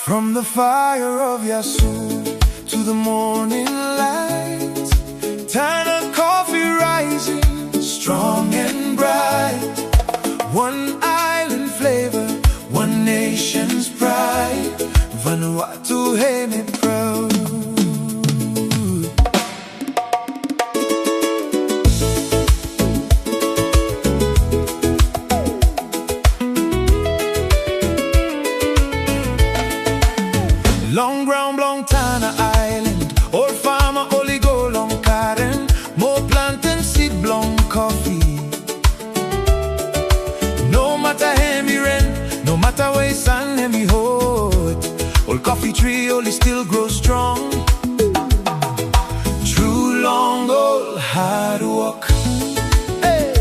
From the fire of Yasur to the morning light, Tanna Coffee rising strong and bright. One island flavor, one nation's pride. Vanuatu-made proud. Long ground, long Tanna Island. Old farmer, only go long cotton. More plant and seed, long coffee. No matter heavy rain, no matter where sun heavy hold, old coffee tree only still grow strong. True long old hard work. Hey.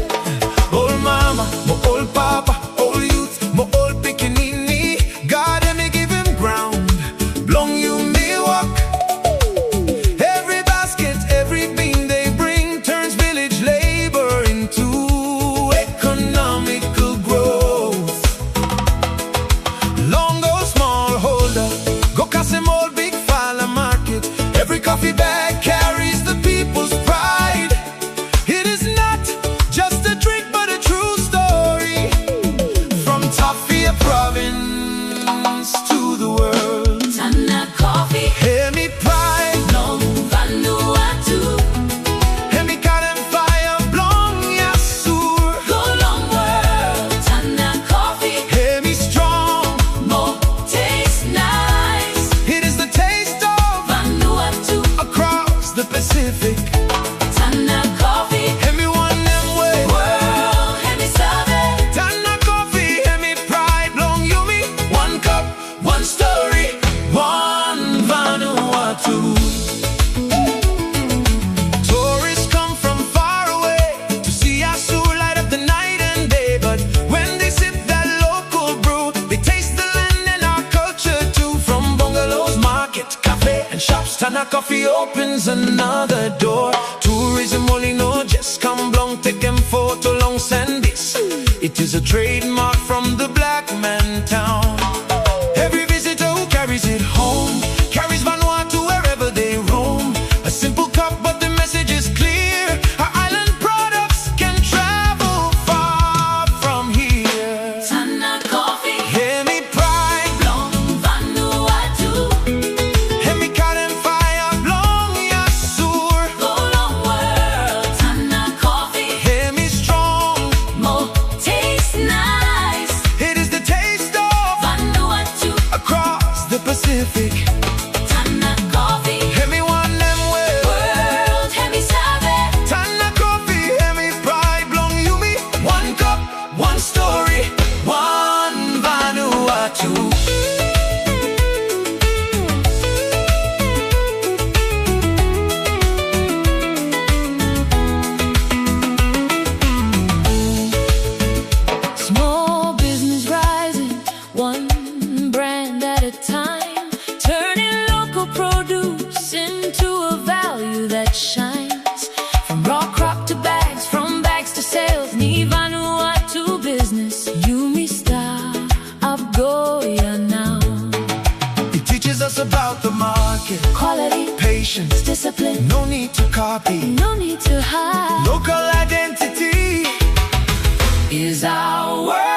Old mama, my old papa, old youth, my old pickaninny. God let me give him ground. Long you may walk. Every basket, every bean they bring turns village labor into economical growth. Long go small holder, go Kasim old big file market. Every coffee bag carries the people's pride. It is not just a drink but a true story. From Tafea Province to the world, Tanna Coffee, hear me pride. long Vanuatu, Hear me cotton fire, Mount Yasur. go long world. Tanna Coffee, Hear me strong. more taste nice. It is the taste of Vanuatu, across the Pacific. Tanna Coffee, Hear me one them way. world, and me serve it. Tanna Coffee, hear me pride. Long you me. One cup, one story, one Vanuatu. Tourists come from far away to see Yasur light up the night and day. But when they sip that local brew, they taste the land and our culture too. From bungalows, market, cafe and shops, Tanna Coffee opens another door. Tourism only know just come long, take them photo long send this. It is a trademark from the black man town. Every visitor who carries it home carries Vanuatu wherever they roam. A simple cup, but the message is clear. Our island products can travel far from here. Tanna Coffee, Hear me pride. long Vanuatu, Hear me cotton fire, Mount Yasur. go long world. Tanna Coffee, Hear me strong. more taste nice. It is the taste of Vanuatu, across the Pacific. Tanna Coffee, Hear me one them way. world, and me serve it. Tanna Coffee, hear me pride. Long you me. One cup, one story, one Vanuatu. Small business rising, one brand at a time, turning local produce into a value that shines. From raw crop to bags, from bags to sales, ni Vanuatu business, you me star of Goya now. It teaches us about the market, Quality, patience, discipline, no need to copy. no need to hide, Local identity is our word.